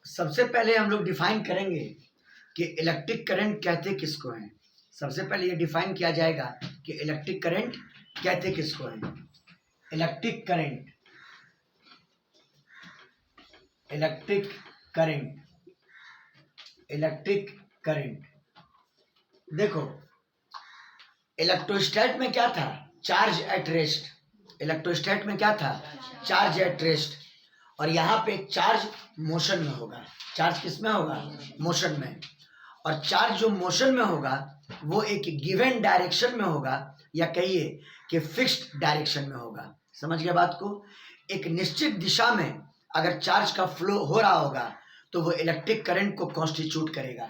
सबसे पहले हम लोग डिफाइन करेंगे कि इलेक्ट्रिक करंट कहते किसको हैं। सबसे पहले ये डिफाइन किया जाएगा कि इलेक्ट्रिक करंट कहते किसको हैं। Electric current, electric current, electric current. देखो, इलेक्ट्रोस्टैट में क्या था? Charge at rest. इलेक्ट्रोस्टैट में क्या था? Charge at rest. और यहाँ पे चार्ज मोशन में होगा। चार्ज किस में होगा? मोशन में। और चार्ज जो मोशन में होगा वो एक गिवन डायरेक्शन में होगा, या कहिए कि फिक्स्ड डायरेक्शन में होगा। समझ गए बात को? एक निश्चित दिशा में अगर चार्ज का फ्लो हो रहा होगा तो वो इलेक्ट्रिक करंट को कॉन्स्टिट्यूट करेगा।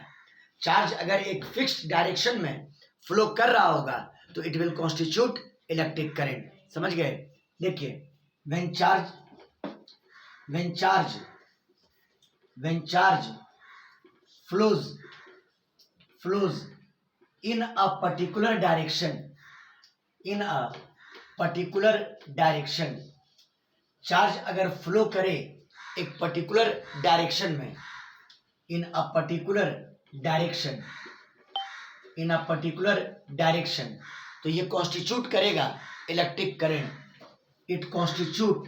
चार्ज अगर एक फिक्स्ड डायरेक्शन में फ्लो कर रहा होगा तो it will constitute electric current. समझ गए? देखिए, when charge flows in a particular direction, charge अगर फ्लो करे एक पर्टिकुलर डायरेक्शन में, इन अ पर्टिकुलर डायरेक्शन, तो ये कॉन्स्टिट्यूट करेगा electric current. It constitute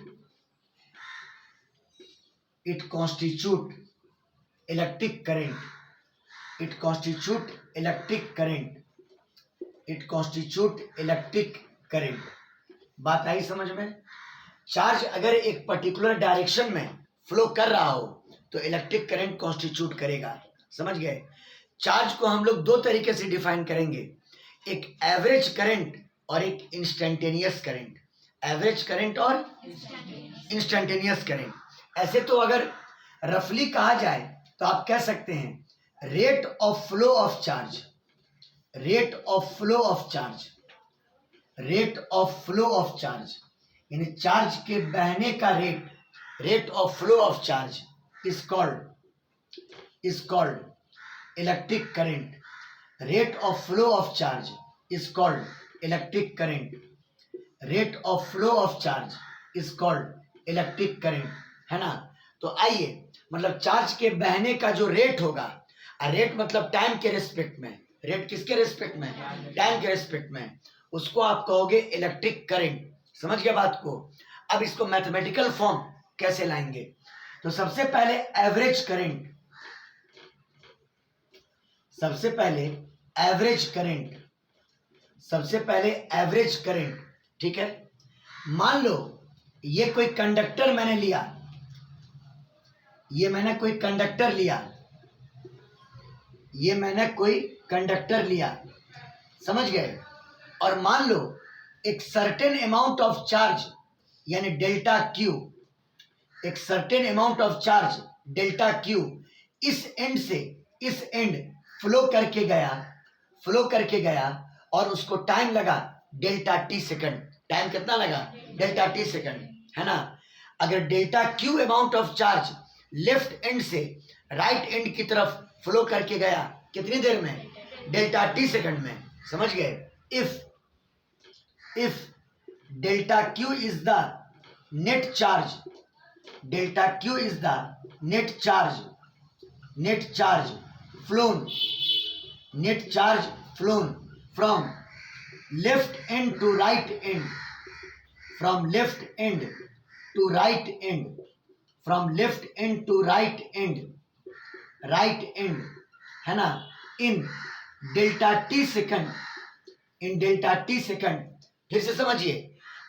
electric current. It constitute electric current. बात आई समझ में? चार्ज अगर एक पर्टिकुलर डायरेक्शन में फ्लो कर रहा हो तो इलेक्ट्रिक करंट कॉन्स्टिट्यूट करेगा। समझ गए? चार्ज को हम लोग दो तरीके से डिफाइन करेंगे, एक एवरेज करंट और एक इंस्टेंटेनियस करंट। एवरेज करंट और इंस्टेंटेनियस करंट। ऐसे तो अगर रफली कहा जाए तो आप कह सकते हैं rate of flow of charge, rate of flow of charge, यानी चार्ज के बहने का rate, rate of flow of charge is called electric current. Rate of flow of charge is called electric current. Rate of flow of charge is called electric current, है ना? तो आइए, मतलब charge के बहने का जो रेट होगा, रेट मतलब टाइम के रिस्पेक्ट में, रेट किसके रिस्पेक्ट में? टाइम के रिस्पेक्ट में, उसको आप कहोगे इलेक्ट्रिक करंट। समझ गए बात को? अब इसको मैथमेटिकल फॉर्म कैसे लाएंगे? तो सबसे पहले एवरेज करंट, ठीक है? मान लो ये कोई कंडक्टर मैंने लिया, ये मैंने कोई कंडक्टर लिया, समझ गए? और मान लो एक सर्टेन अमाउंट ऑफ चार्ज यानी डेल्टा क्यू, एक certain amount of charge delta Q इस एंड से इस एंड फ्लो करके गया और उसको टाइम लगा डेल्टा टी सेकंड। टाइम कितना लगा? डेल्टा टी सेकंड, है ना? अगर delta Q amount of charge left end से राइट एंड की तरफ फ्लो करके गया, कितनी देर में? डेल्टा टी सेकंड में। समझ गए? if delta q is the net charge flown from left end to right end, है ना? in delta t second। फिर से समझिए,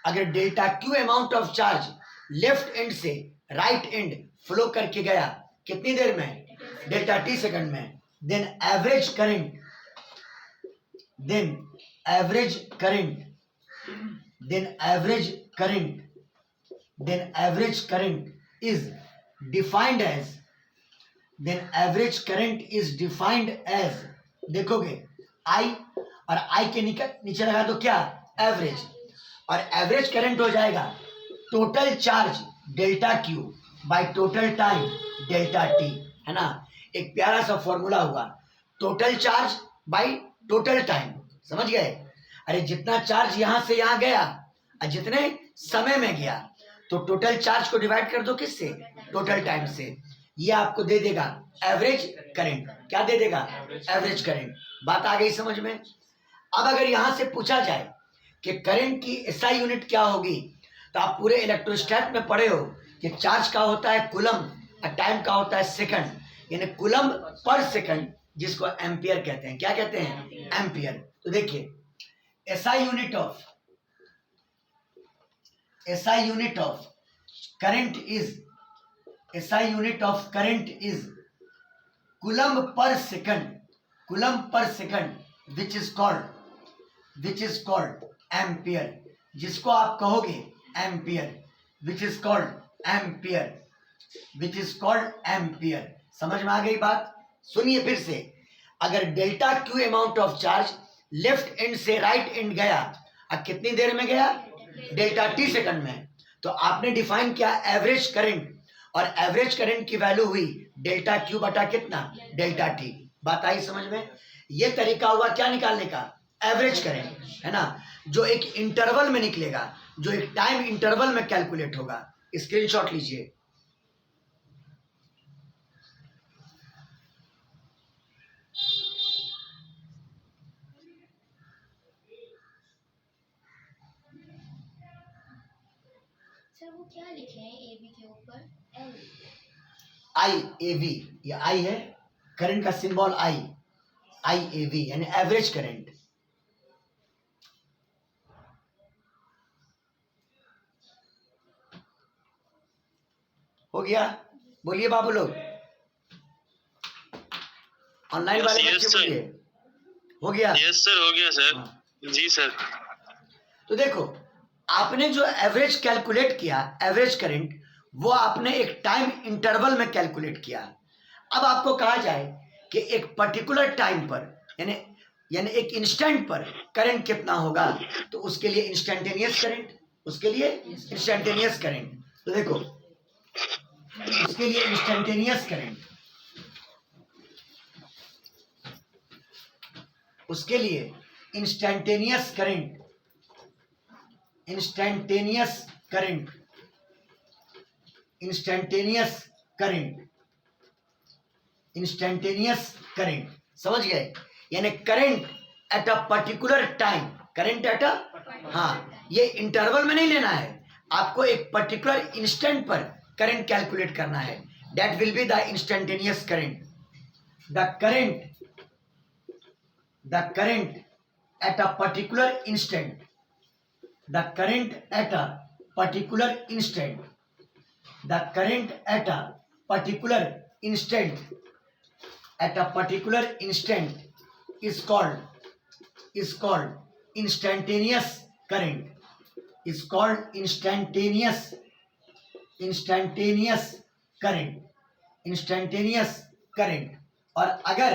अगर delta Q amount of charge left end से राइट एंड फ्लो करके गया, कितनी देर में? डेल्टा टी सेकंड में, then average current is defined as, देखोगे आई, और आई के नीचे लगा दो क्या? एवरेज। और एवरेज करंट हो जाएगा total charge delta Q by total time delta T, है ना? एक प्यारा सा फॉर्मूला हुआ, total charge by total time. समझ गए? अरे जितना चार्ज यहां से यहां गया और जितने समय में गया, तो टोटल चार्ज को डिवाइड कर दो किससे? टोटल टाइम से। ये आपको दे देगा एवरेज करंट। क्या दे देगा? Average current. बात आ गई समझ में? अब अगर यहां से पूछा जाए कि करंट की एसआई यूनिट क्या होगी, तो आप पूरे इलेक्ट्रोस्टैट में पढ़े हो कि चार्ज का होता है कूलम और टाइम का होता है सेकंड, यानी कूलम पर सेकंड, जिसको एम्पियर कहते हैं। क्या कहते हैं? एम्पियर। तो देखिए SI unit of current is coulomb per second which is called ampere, जिसको आप कहोगे ampere, which is called ampere. समझ में आ गई बात? सुनिए फिर से, अगर delta Q amount of charge left end से राइट एंड गया, अब कितनी देर में गया? डेल्टा टी सेकंड में। तो आपने डिफाइन किया एवरेज करंट, और एवरेज करंट की वैल्यू हुई डेल्टा क्यू बटा कितना? Delta T. बात आई समझ में? ये तरीका हुआ क्या निकालने का? एवरेज करंट, है ना, जो एक इंटरवल में निकलेगा, जो एक टाइम इंटरवल में कैलकुलेट होगा। स्क्रीनशॉट लीजिए। सर वो क्या लिखे हैं एबी के ऊपर? एल आई ए वी, ये आई है, करंट का सिंबल आई ए वी, यानी एवरेज करंट। हो गया? बोलिए बाबू लोग, ऑनलाइन वाले बच्चे बोलिए। हो गया? यस सर, हो गया सर। हाँ। जी सर। तो देखो, आपने जो एवरेज कैलकुलेट किया, एवरेज करंट, वो आपने एक टाइम इंटरवल में कैलकुलेट किया। अब आपको कहा जाए कि एक पर्टिकुलर टाइम पर, यानी एक इंस्टेंट पर करंट कितना होगा, तो उसके लिए इंस्टेंटेनियस करंट, तो देखो उसके लिए इंस्टेंटेनियस करंट, इंस्टेंटेनियस करंट, समझ गए? यानी current at a particular time, हाँ, ये इंटरवल में नहीं लेना है, आपको एक पर्टिकुलर इंस्टेंट पर करंट कैलकुलेट करना है। That will be the instantaneous current. The current at a particular instant, is called instantaneous current, और अगर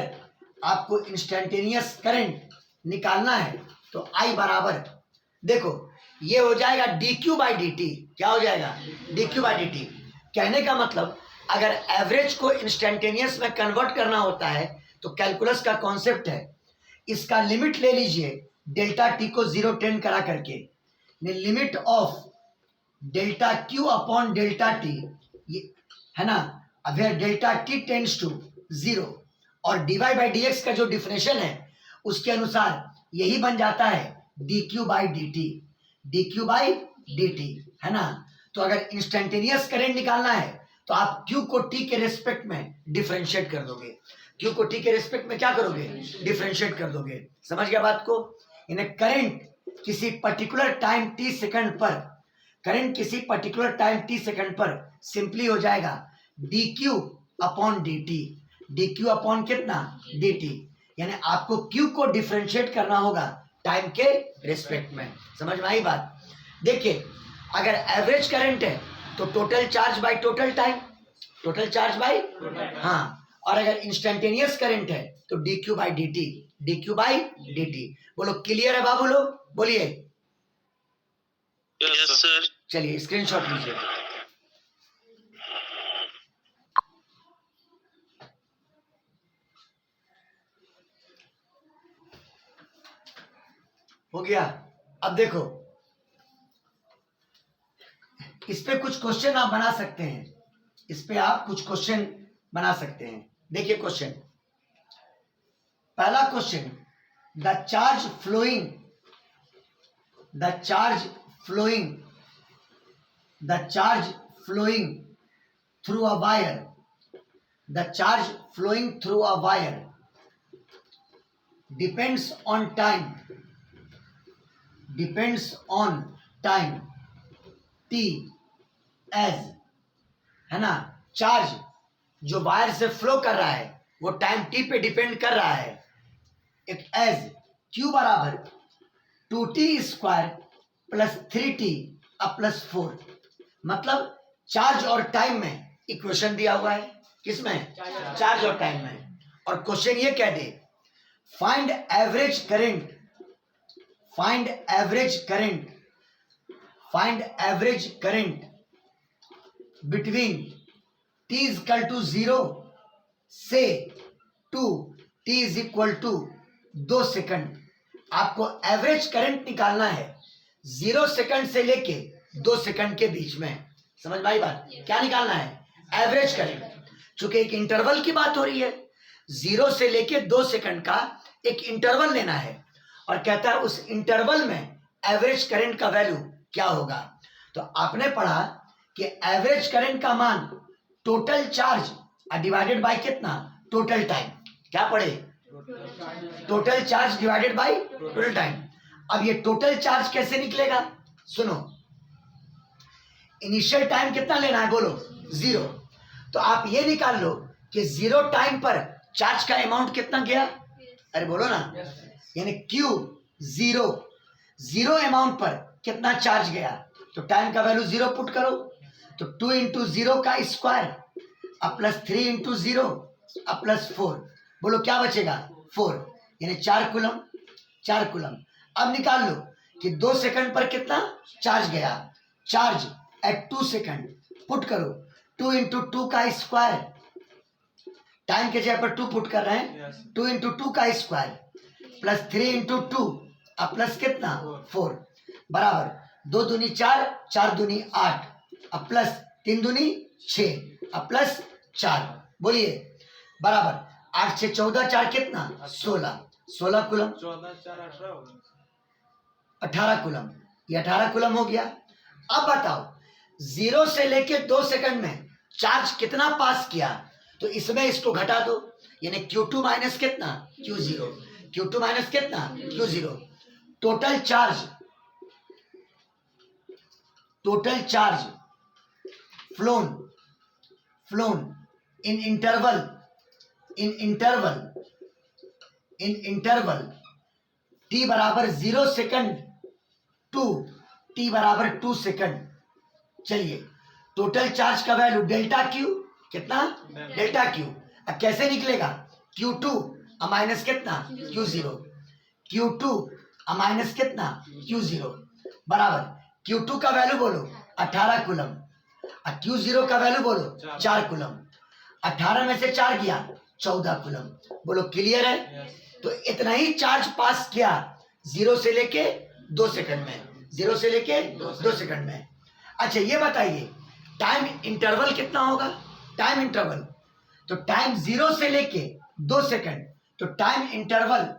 आपको इंस्टेंटेनियस करंट निकालना है तो I बराबर, देखो ये हो जाएगा dq बाई dt। क्या हो जाएगा? dq by dt। कहने का मतलब, अगर एवरेज को इंस्टेंटेनियस में कन्वर्ट करना होता है तो कैलकुलस का कॉन्सेप्ट है, इसका लिमिट ले लीजिए डेल्टा टी को 0 टेंड करा करके, limit of delta Q upon delta T, है ना, अब डेल्टा टी टेंड्स टू 0, और डीवाई बाई डी एक्स का जो डिफिनेशन है उसके अनुसार यही बन जाता है dq बाई dt, है ना। तो अगर इंस्टेंटेनियस करंट निकालना है तो आप q को t के रेस्पेक्ट में डिफरेंशिएट कर दोगे, q को t के रेस्पेक्ट में क्या करोगे? डिफरेंशिएट कर दोगे। समझ गया बात को? यानी करंट किसी पर्टिकुलर टाइम t सेकंड पर सिंपली हो जाएगा dq upon dt, dq upon कितना? dt, यानी आपको q को डिफरेंशिएट करना होगा टाइम के रेस्पेक्ट में। समझ में आई बात? देखिए, अगर एवरेज करंट है तो total charge by total time, हाँ, और अगर इंस्टेंटेनियस करंट है तो dq बाई dt। बोलो क्लियर है बाबू लोग? बोलिए। Yes sir. चलिए स्क्रीनशॉट लीजिए। हो गया? अब देखो, इस पे कुछ क्वेश्चन आप बना सकते हैं, बना सकते हैं। देखिए क्वेश्चन, पहला question, the charge flowing through a wire, the charge flowing through a wire depends on time t as, है ना, चार्ज जो वायर से फ्लो कर रहा है वो टाइम टी पे डिपेंड कर रहा है। एक एज क्यू बराबर 2t² प्लस 3t अब प्लस 4, मतलब चार्ज और टाइम में इक्वेशन दिया हुआ है। किसमें? चार्ज और टाइम में। और क्वेश्चन ये कह दे find average current between t is equal to 0 से to t is equal to 2 second. आपको एवरेज करंट निकालना है 0 सेकंड से लेके 2 सेकंड के बीच में। समझ में आई बात? क्या निकालना है? Average current. चूंकि एक इंटरवल की बात हो रही है, 0 से लेके 2 सेकंड का एक इंटरवल लेना है और कहता है उस इंटरवल में एवरेज करंट का वैल्यू क्या होगा। तो आपने पढ़ा कि एवरेज करंट का मान टोटल चार्ज डिवाइडेड बाय कितना? Total time. क्या पढ़े? Total charge divided by total time. अब ये टोटल चार्ज कैसे निकलेगा? सुनो, इनिशियल टाइम कितना लेना है? बोलो 0। तो आप ये निकाल लो कि 0 टाइम पर चार्ज का अमाउंट कितना गया? अरे बोलो ना, यानी क्यू 0 अमाउंट पर कितना चार्ज गया। तो टाइम का वैल्यू 0 पुट करो, तो 2 इंटू 0 का स्क्वायर अब प्लस 3 इंटू 0 अब प्लस 4। बोलो क्या बचेगा? 4, यानी 4 कूलम। अब निकाल लो कि 2 सेकंड पर कितना चार्ज गया। चार्ज एट 2 सेकंड पुट करो, 2 इंटू 2 का स्क्वायर, टाइम के जगह पर 2 पुट कर रहे हैं, 2 इंटू 2 का स्क्वायर प्लस 3 इंटू 2 अब प्लस कितना? 4 बराबर 2 दूनी 4, 4 दूनी 8 अब प्लस 3 दूनी 6 अब प्लस 4। बोलिए बराबर 8 से 14, 4 कितना? 16 कूलम। 18 कूलम। ये 18 कूलम हो गया। अब बताओ 0 से लेके 2 सेकंड में चार्ज कितना पास किया। तो इसमें इसको घटा दो, यानी Q2 माइनस कितना? Q0। Q2 माइनस कितना? Q0। Total charge flown in interval t बराबर 0 सेकंड टू t बराबर 2 सेकंड। चलिए टोटल चार्ज का वैल्यू डेल्टा क्यू कितना? Delta Q. अब कैसे निकलेगा? Q2 माइनस कितना? Q0। Q2 माइनस कितना? Q0 बराबर Q2 का वैल्यू बोलो 18 कूलम और Q0 का वैल्यू बोलो 4 कूलम। 18 में से 4 गया 14 कूलम। बोलो क्लियर है? तो इतना ही चार्ज पास किया 0 से लेके 2 सेकंड में, 0 से लेके 2 सेकंड में। अच्छा ये बताइए टाइम इंटरवल कितना होगा? टाइम इंटरवल, तो टाइम 0 से लेके 2 सेकंड, तो time interval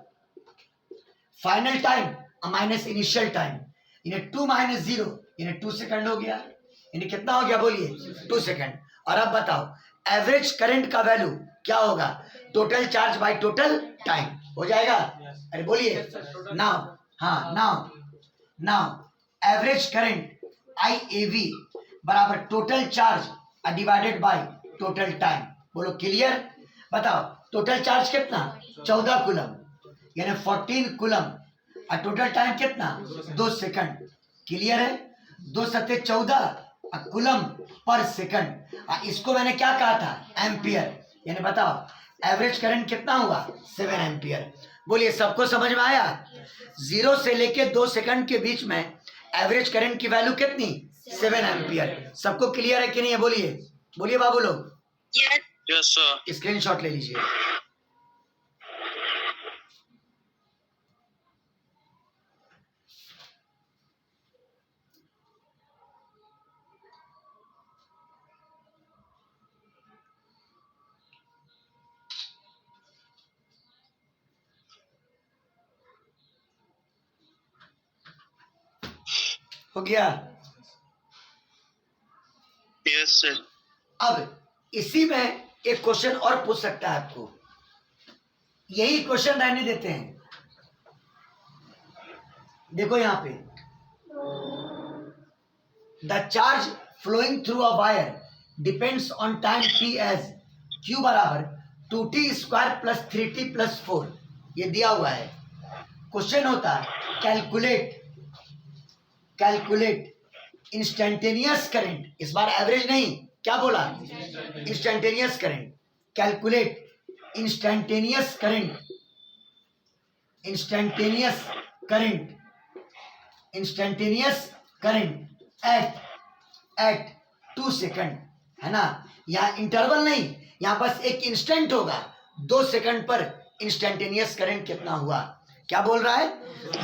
final time minus initial time, यानी 2 माइनस 0 यानी 2 सेकंड हो गया। यानी कितना हो गया? बोलिए 2 सेकंड। और अब बताओ एवरेज करंट का वैल्यू क्या होगा? Total charge by total time हो जाएगा। अरे बोलिए नाउ एवरेज करंट IAV बराबर total charge divided by total time. बोलो क्लियर? बताओ टोटल चार्ज कितना? 14 कूलम, यानी 14 कूलम और टोटल टाइम कितना? 2 सेकंड। क्लियर है? 2 सत्ते 14 कूलम पर सेकंड। इसको मैंने क्या कहा था? एम्पियर। यानी बताओ एवरेज करंट कितना हुआ? 7 एम्पियर। बोलिए सबको समझ में आया? 0 से लेके 2 सेकंड के बीच में एवरेज करंट की वैल्यू कितनी? 7 एम्पियर। सबको क्लियर है कि नहीं है? बोलिए बाबू लोग। Yes sir. स्क्रीनशॉट ले लीजिए। हो गया? Yes, sir. अब इसी में एक क्वेश्चन और पूछ सकता है आपको, यही क्वेश्चन रहने देते हैं। देखो यहां पे, the charge flowing through a wire depends on time t as q बराबर 2t square plus 3t plus 4, ये दिया हुआ है। क्वेश्चन होता कैलकुलेट इंस्टेंटेनियस करंट, इस बार एवरेज नहीं, क्या बोला? Instantaneous current. Calculate instantaneous current eight 2 second, है ना? यहाँ इंटरवल नहीं, यहाँ बस एक इंस्टेंट होगा, 2 सेकंड पर इंस्टेंटेनियस करंट कितना हुआ। क्या बोल रहा है?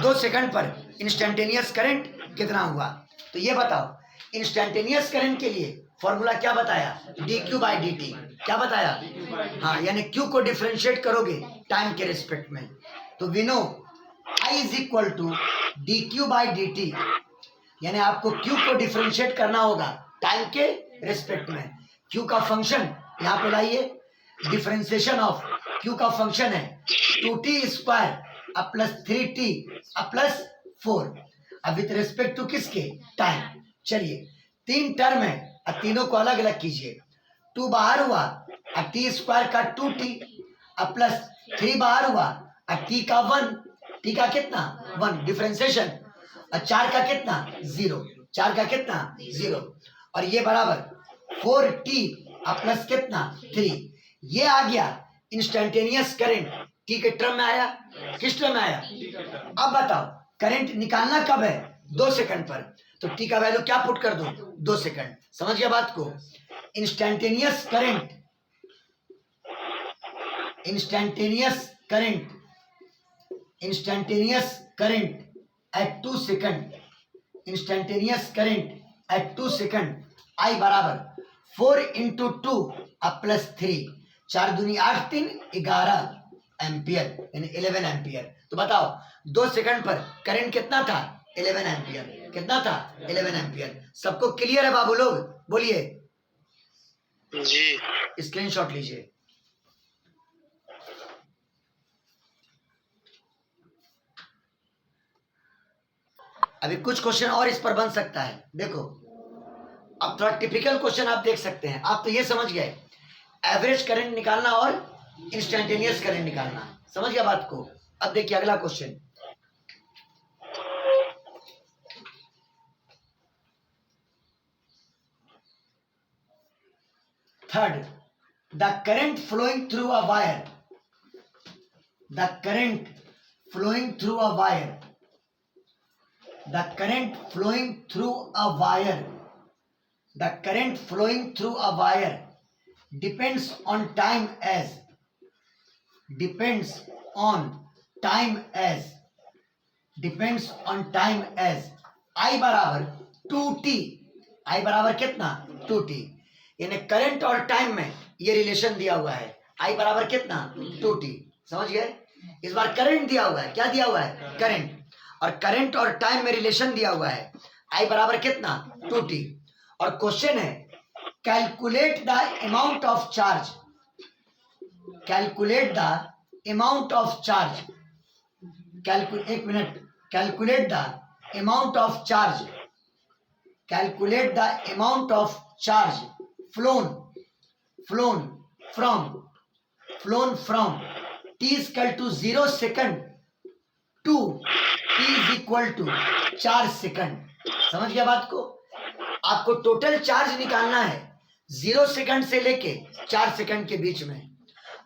2 सेकंड पर इंस्टेंटेनियस करंट कितना हुआ। तो ये बताओ, इंस्टेंटेनियस करंट के लिए फॉर्मूला क्या बताया? dq/dt। क्या बताया? हाँ, यानी q को डिफरेंशिएट करोगे टाइम के रिस्पेक्ट में, तो we know I is equal to dq/dt, यानी आपको q को डिफरेंशिएट करना होगा टाइम के रिस्पेक्ट में। q का फंक्शन यहाँ पे लाइए, डिफरेंशिएशन ऑफ q का फंक्शन है 2t स्क्वायर अब प्लस 3t अब प्लस 4, अब विथ रिस्पेक्ट टू किसके? टाइम। चलिए, 3 टर्म है, अब तीनों को अलग अलग कीजिए। 2 बाहर हुआ, अब t स्क्वायर का 2t अब प्लस 3 बाहर हुआ, अब t का 1, t का कितना? 1, डिफरेंशिएशन। और 4 का कितना? 0, 4 का कितना? 0, और ये बराबर 4t अब प्लस कितना? 3। ये आ गया इंस्टेंटेनियस करंट, t के टर्म में आया। किस टर्म में आया? अब बताओ, करंट निकालना कब है? 2 सेकंड पर, तो t का वैल्यू क्या पुट कर दो? 2 सेकंड। समझ गया बात को? Instantaneous current eight 2 second, instantaneous current eight 2 second, I बराबर 4 इंटू 2 अब प्लस 3, 4 दूनी 8, 3 11 एम्पियर, यानी 11 एम्पियर। तो बताओ 2 सेकंड पर करंट कितना था? 11 एम्पियर। कितना था? 11 एम्पियर। सबको क्लियर है बाबू लोग? बोलिए जी। स्क्रीनशॉट लीजिए। अभी कुछ क्वेश्चन और इस पर बन सकता है। देखो, अब थोड़ा टिपिकल क्वेश्चन आप देख सकते हैं। आप तो ये समझ गए एवरेज करंट निकालना और इंस्टेंटेनियस करंट निकालना, समझ गया बात को? अब देखिए अगला question, third, the current flowing through a wire, the current flowing through a wire, the current flowing through a wire, the current flowing through a wire depends on time as, depends on time as I बराबर 2t, I बराबर कितना? 2t, यानी current और time में ये relation दिया हुआ है। I बराबर कितना? 2t। समझ गए? इस बार करंट दिया हुआ है। क्या दिया हुआ है? करंट। और करंट और टाइम में रिलेशन दिया हुआ है, I बराबर कितना? 2t। और क्वेश्चन है calculate the amount of charge, calculate the amount of charge, एक minute, calculate the amount of charge, calculate the amount of charge flown from t is equal to 0 second to t is equal to 4 second. समझ गया बात को? आपको total charge निकालना है 0 second से लेके 4 सेकंड के बीच में,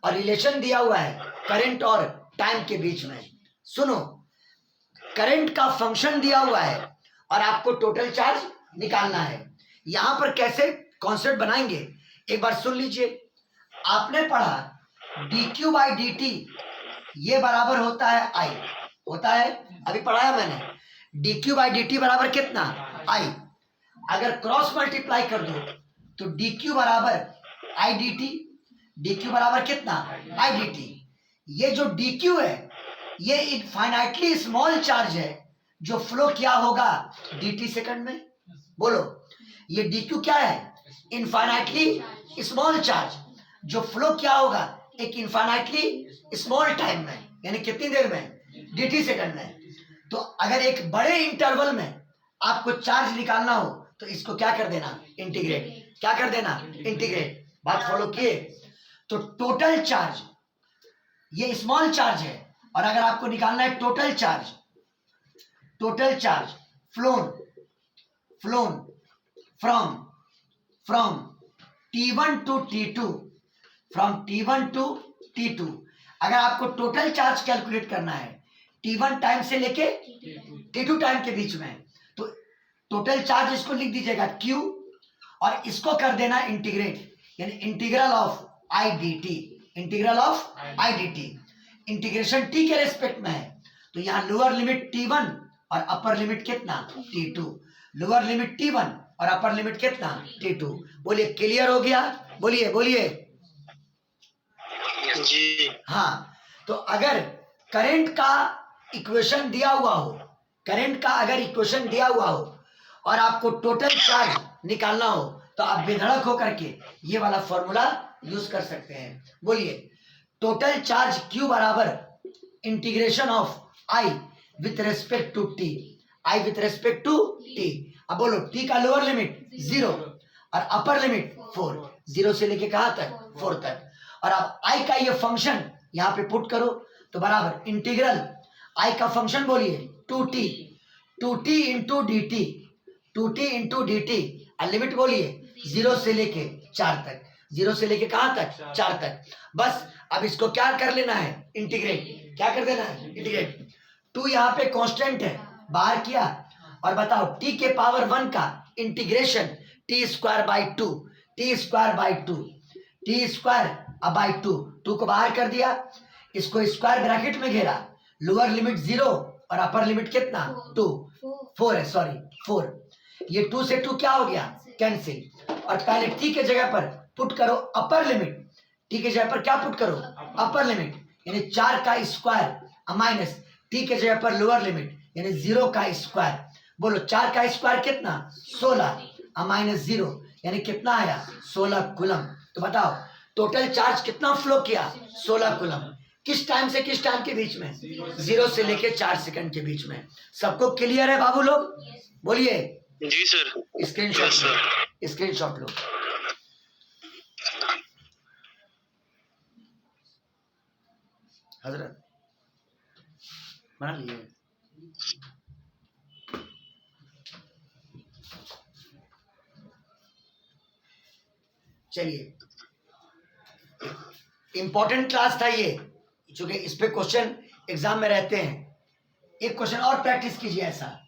और रिलेशन दिया हुआ है करंट और टाइम के बीच में। सुनो, करंट का फंक्शन दिया हुआ है और आपको टोटल चार्ज निकालना है। यहां पर कैसे कॉन्सेप्ट बनाएंगे एक बार सुन लीजिए। आपने पढ़ा dq/dt ये बराबर होता है I, होता है, अभी पढ़ाया मैंने। dq/dt बराबर कितना? I। अगर क्रॉस मल्टीप्लाई कर दो तो dq बराबर I dt, dq बराबर कितना? I dt। ये जो dq है ये इनफाइनाइटली स्मॉल चार्ज है, जो फ्लो क्या होगा dt सेकंड में। बोलो ये dq क्या है, इनफाइनाइटली स्मॉल चार्ज, जो फ्लो क्या होगा एक इनफाइनाइटली स्मॉल टाइम में, यानी कितनी देर में, dt सेकंड में। तो अगर एक बड़े इंटरवल में आपको चार्ज निकालना हो तो इसको क्या कर देना, इंटीग्रेट, क्या कर देना, इंटीग्रेट। बात फॉलो किए। तो टोटल चार्ज, ये स्मॉल चार्ज है, और अगर आपको निकालना है total charge flown from T1 to T2, फ्रॉम T1 टू T2। अगर आपको टोटल चार्ज कैलकुलेट करना है T1 टाइम से लेके T2 टाइम के बीच में, तो टोटल चार्ज इसको लिख दीजिएगा Q, और इसको कर देना इंटीग्रेट, यानी integral of I dt, integration t के रेस्पेक्ट में है। तो यहाँ लोअर लिमिट T1 और अपर लिमिट कितना, T2, लोअर लिमिट T1 और अपर लिमिट कितना, T2। बोलिए क्लियर हो गया, बोलिए जी। हाँ। तो अगर करंट का इक्वेशन दिया हुआ हो, और आपको टोटल चार्ज निकालना हो, तो आप बेधड़क होकर के ये वाला फॉर्मूला यूज कर सकते हैं। बोलिए टोटल चार्ज Q बराबर integration of I with respect to T। अब बोलो T का लोअर लिमिट 0 और अपर लिमिट 4, 0 से लेके कहां तक, 4 तक। और अब I का ये फंक्शन यहाँ पे पुट करो, तो बराबर इंटीग्रल I का फंक्शन बोलिए 2t इंटू dt, और लिमिट बोलिए 0 से लेके 4 तक, 0 से लेके कहां तक, 4 तक। बस अब इसको क्या कर लेना है, इंटीग्रेट, क्या कर देना है, इंटीग्रेट। 2 यहाँ पे कांस्टेंट है, बाहर किया, और बताओ t के पावर 1 का integration t square by 2, t square by 2 को बाहर कर दिया, इसको स्क्वायर ब्रैकेट में घेरा, लोअर लिमिट 0 और अपर लिमिट कितना, 4 है, सॉरी 4। ये 2 से 2 क्या हो गया, कैंसिल, और पहले t के जगह पर पुट करो अपर लिमिट, t के जगह पर क्या पुट करो, अपर लिमिट, यानी 4 का स्क्वायर माइनस t के जगह पर लोअर लिमिट, यानी 0 का स्क्वायर। बोलो 4 का स्क्वायर कितना, 16 माइनस 0, यानी कितना आया, 16 कूलम। तो बताओ टोटल चार्ज कितना फ्लो किया, 16 कूलम। किस टाइम से किस टाइम के बीच में, 0 से लेके 4 सेकंड के बीच में। सबको क्लियर है बाबू लोग, बोलिए। जी सर। स्क्रीनशॉट लो। हजरत बना लिए। चलिए इंपॉर्टेंट क्लास था ये, चूंकि इस पे क्वेश्चन एग्जाम में रहते हैं। एक क्वेश्चन और प्रैक्टिस कीजिए ऐसा,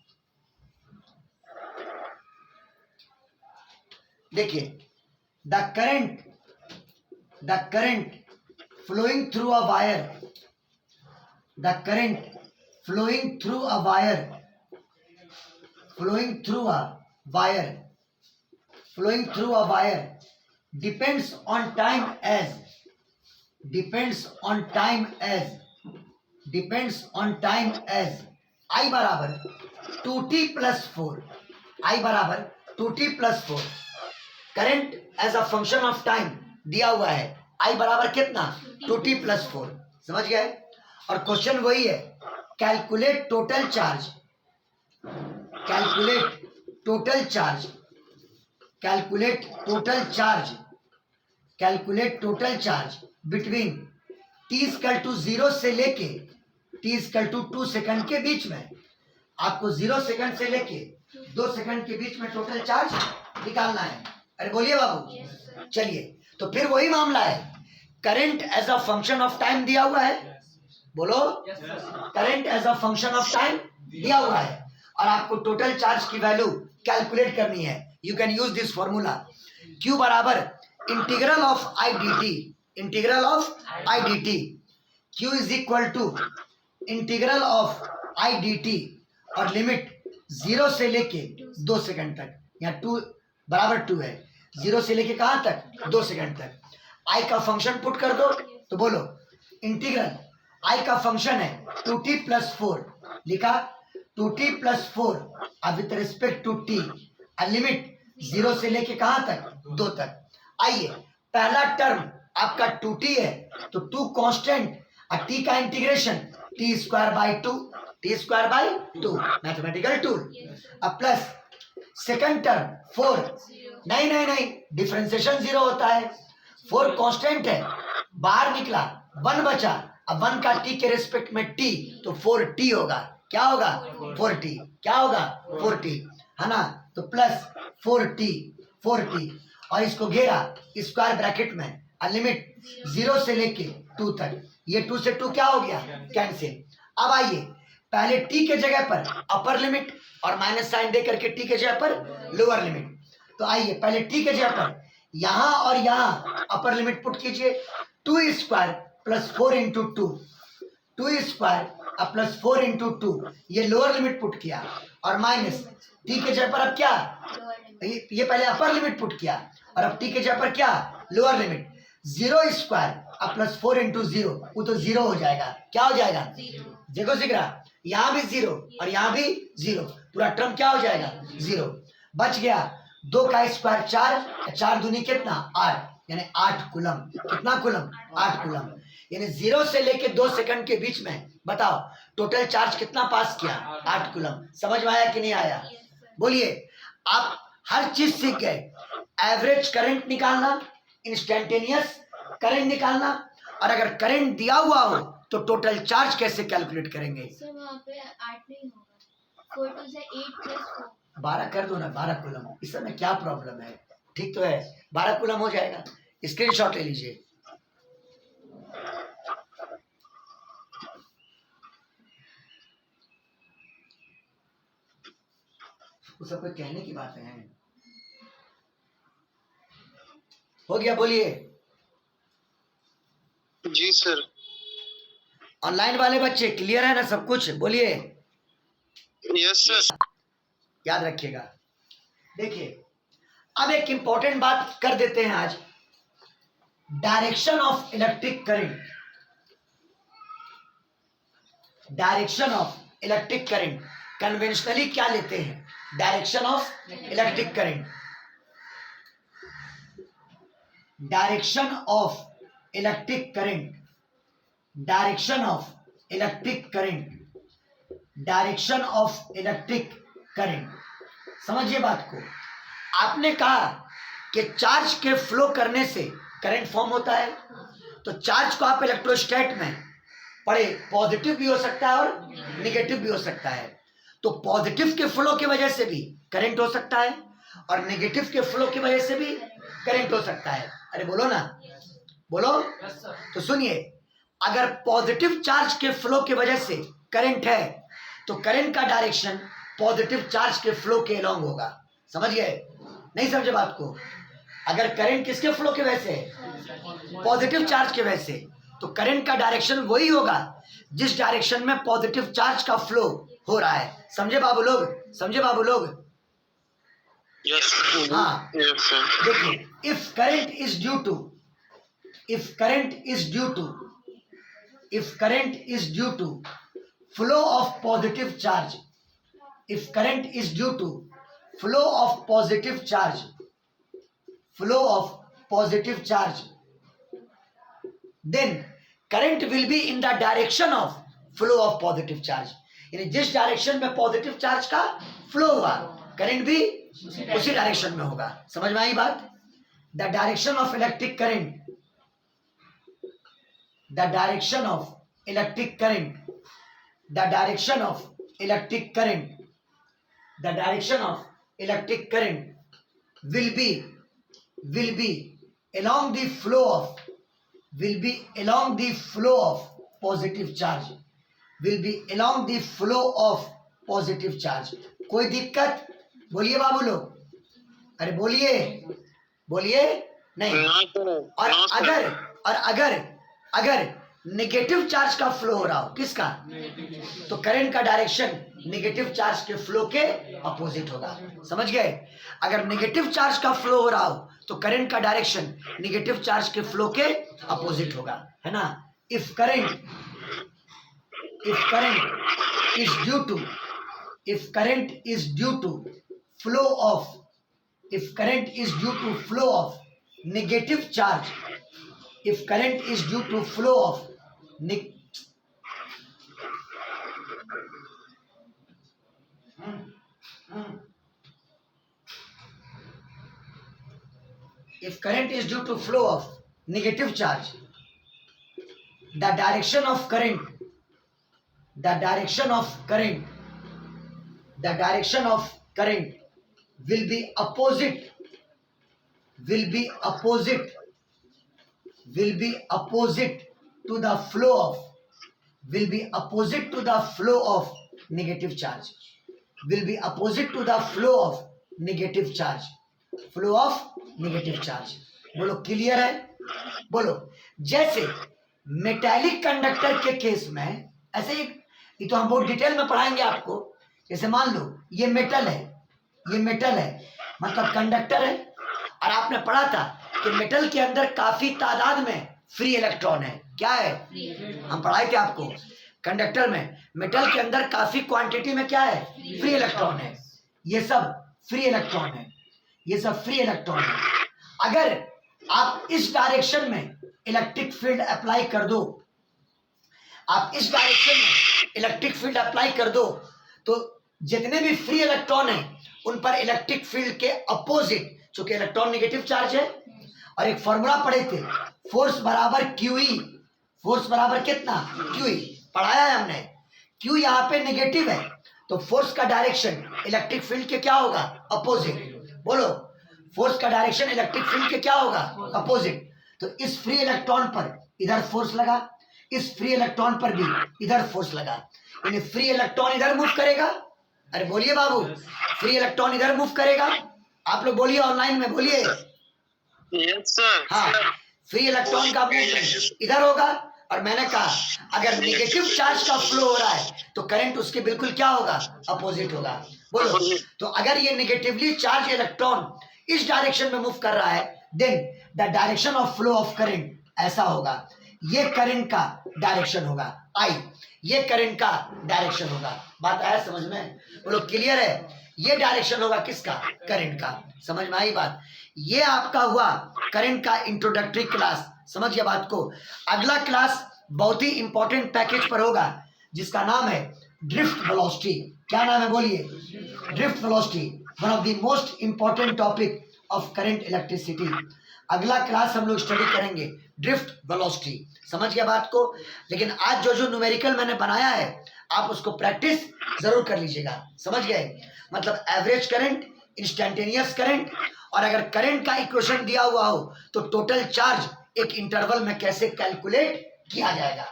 देखिए the current flowing through a wire, the current flowing through a wire depends on time as I बराबर 2t plus 4, I बराबर 2t plus 4। Current as a function of time दिया हुआ है, I बराबर कितना, 2t plus 4। समझ गए। और क्वेश्चन वही है, calculate total charge between t equal to 0 से लेके t इक्वल टू 2 सेकंड के बीच में। आपको 0 सेकंड से लेके 2 सेकंड के बीच में टोटल चार्ज निकालना है। अरे बोलिए बाबू। चलिए तो फिर वही मामला है, current as a function of time दिया हुआ है, बोलो current as a function of time दिया हुआ है, और आपको टोटल चार्ज की वैल्यू कैलकुलेट करनी है। You can use this formula, Q बराबर integral of I dt, Q is equal to integral of I dt, और लिमिट 0 से लेके 2 सेकंड तक, यहाँ 2 बराबर 2 है, 0 से लेके कहां तक, 2 सेकंड तक। I का फंक्शन पुट कर दो, तो बोलो इंटीग्रल I का फंक्शन है 2t plus 4, लिखा 2t प्लस 4 अब with respect to t limit 0 से लेके कहां तक 2 तक। आइए पहला टर्म आपका 2t है तो 2 कांस्टेंट और t का integration t square by 2 mathematical tool. अब प्लस सेकंड टर्म 4 नहीं डिफरेंशिएशन 0 होता है 4 कांस्टेंट है बाहर निकला 1 बचा अब 1 का t के रिस्पेक्ट में t तो 4t होगा। क्या होगा 4t क्या होगा 4t है ना। तो प्लस 4t और इसको घेरा स्क्वायर ब्रैकेट में लिमिट 0 से लेके 2 तक ये 2 से 2 क्या हो गया कैंसिल। अब आइए पहले t के जगह पर अपर लिमिट और माइनस साइन दे करके t के जगह पर लोअर लिमिट। तो आइए पहले t के जगह पर यहां और यहां अपर लिमिट पुट कीजिए 2 स्क्वायर प्लस 4 इंटू 2 स्क्वायर अब प्लस 4 इंटू 2 ये लोअर लिमिट पुट किया और माइनस t के जगह पर अब क्या ये पहले अपर लिमिट पुट किया और अब t के जगह पर क्या लोअर लिमिट 0 स्क्वायर अब प्लस 4 इंटू 0 वो तो 0 हो जाएगा। क्या हो जाएगा देखो सीख रहा यहाँ भी 0 और यहाँ भी 0 पूरा टर्म क्या हो जाएगा 0 बच गया। 2 का स्क्वायर 4 दूनी कितना 8 यानी 8 कूलम। कितना कूलम 8 कूलम यानी 0 से लेके 2 सेकंड के बीच में बताओ टोटल चार्ज कितना पास किया 8 कूलम। समझ में आया कि नहीं आया बोलिए। आप हर चीज सीख गए एवरेज करंट निकालना इंस्टेंटेनियस करंट निकालना और अगर करंट दिया हुआ हो तो टोटल चार्ज कैसे कैलकुलेट करेंगे। सर वहाँ पे 8 नहीं होगा 4 2 से 8 प्लस 4 12 कर दो ना 12 कूलम इस समय क्या प्रॉब्लम है ठीक तो है 12 कूलम हो जाएगा। स्क्रीनशॉट ले लीजिए। वो सब कोई कहने की बात है हो गया बोलिए। जी सर। ऑनलाइन वाले बच्चे क्लियर है ना सब कुछ बोलिए। Yes sir. याद रखिएगा। देखिए अब एक इंपॉर्टेंट बात कर देते हैं आज direction of electric current. Direction of electric current conventionally क्या लेते हैं direction of electric current. Direction of electric current direction of electric current direction of electric current. समझिए बात को। आपने कहा कि चार्ज के फ्लो करने से करंट फॉर्म होता है तो चार्ज को आप इलेक्ट्रोस्टैट में पढ़े पॉजिटिव भी हो सकता है और निगेटिव भी हो सकता है। तो पॉजिटिव के फ्लो की वजह से भी करंट हो सकता है और नेगेटिव के फ्लो की वजह से भी करंट हो सकता है। अरे बोलो ना बोलो। तो सुनिए अगर पॉजिटिव चार्ज के फ्लो की वजह से करंट है तो करंट का डायरेक्शन पॉजिटिव चार्ज के फ्लो के अलोंग होगा। समझ गए नहीं समझे बात को। अगर करंट किसके फ्लो की वजह से पॉजिटिव चार्ज की वजह से तो करंट का डायरेक्शन वही होगा जिस डायरेक्शन में पॉजिटिव चार्ज का फ्लो हो रहा है। समझे बाबू लोग समझे बाबू लोग। हाँ देखिए if current is due to flow of positive charge if current is due to flow of positive charge then current will be in the direction of flow of positive charge। यानी जिस डायरेक्शन में positive charge का flow हुआ current भी उसी direction में होगा। समझ में आई बात। The direction of electric current the direction of electric current the direction of electric current the direction of electric current will be along the flow of positive charge कोई दिक्कत बोलिए बाबू लोग। अरे बोलिए नहीं। और अगर नेगेटिव चार्ज का फ्लो हो रहा हो किसका तो करंट का डायरेक्शन नेगेटिव चार्ज के फ्लो के अपोजिट होगा। समझ गए। अगर नेगेटिव चार्ज का फ्लो हो रहा हो तो करंट का डायरेक्शन नेगेटिव चार्ज के फ्लो के अपोजिट होगा है ना। If current is if current is due to flow of negative charge, if current is due to flow of if current is due to flow of negative charge, the direction of current will be opposite to the flow of negative charge, बोलो clear है? बोलो जैसे metallic conductor के case में ऐसे ही, ये तो हम बहुत डिटेल में पढ़ाएंगे आपको। जैसे मान लो ये मेटल है, मतलब कंडक्टर है, और आपने पढ़ा था कि मेटल के अंदर काफी तादाद में फ्री इलेक्ट्रॉन है। क्या है? हम पढ़ाए थे आपको, कंडक्टर में मेटल के अंदर काफी क्वांटिटी में क्या है? फ्री इलेक्ट्रॉन है। ये सब फ्री इलेक्ट्रॉन है। अगर आप इस डायरेक्शन में इलेक्ट्रिक फील्ड अप्लाई कर दो, तो जितने भी फ्री इलेक्ट्रॉन हैं उन पर इलेक्ट्रिक फील्ड के अपोजिट, चूंकि इलेक्ट्रॉन नेगेटिव चार्ज है, और एक फॉर्मूला पढ़े थे, फोर्स बराबर QE, फोर्स बराबर कितना? QE पढ़ाया है हमने। Q यहाँ पे नेगेटिव है, तो फोर्स का डायरेक्शन इलेक्ट्रिक फील्ड के क्या होगा? अपोजिट। बोलो, फोर्स का डायरेक्शन इलेक्ट्रिक फील्ड के क्या होगा? अपोजिट। तो इस फ्री इलेक्ट्रॉन पर इधर फोर्स लगा, इस फ्री इलेक्ट्रॉन पर भी इधर फोर्स लगा, यानी फ्री इलेक्ट्रॉन इधर मूव करेगा। अरे बोलिए बाबू, फ्री इलेक्ट्रॉन इधर मूव करेगा। आप लोग बोलिए, ऑनलाइन में बोलिए। Yes sir. हाँ, फ्री इलेक्ट्रॉन का मूवमेंट इधर होगा, और मैंने कहा अगर नेगेटिव चार्ज का फ्लो हो रहा है तो करंट उसके बिल्कुल क्या होगा? अपोजिट होगा। बोलो, तो अगर ये नेगेटिवली चार्ज इलेक्ट्रॉन इस डायरेक्शन में मूव कर रहा है, then the direction of flow of current ऐसा होगा। ये करंट का डायरेक्शन होगा I, ये करंट का डायरेक्शन होगा। बात आया समझ में? बोलो क्लियर है? ये डायरेक्शन होगा किसका? करंट का। समझ में आई बात? ये आपका हुआ करंट का इंट्रोडक्टरी क्लास। समझ गया बात को? अगला क्लास बहुत ही इंपॉर्टेंट पैकेज पर होगा, जिसका नाम है ड्रिफ्ट वेलोसिटी। क्या नाम है? बोलिए। Drift velocity, one of the most important topic of current electricity. अगला क्लास हम लोग स्टडी करेंगे ड्रिफ्ट वेलोसिटी। समझ गया बात को? लेकिन आज जो न्यूमेरिकल मैंने बनाया है, आप उसको प्रैक्टिस जरूर कर लीजिएगा। समझ गए? मतलब एवरेज करंट, इंस्टेंटेनियस करंट, और अगर करंट का इक्वेशन दिया हुआ हो तो टोटल चार्ज एक इंटरवल में कैसे कैलकुलेट किया जाएगा।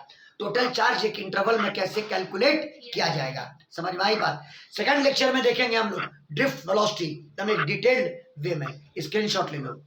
समझ में आई बात? सेकंड लेक्चर में देखेंगे हम लोग ड्रिफ्ट वेलोसिटी, एकदम एक डिटेल्ड वे में। स्क्रीनशॉट ले लो।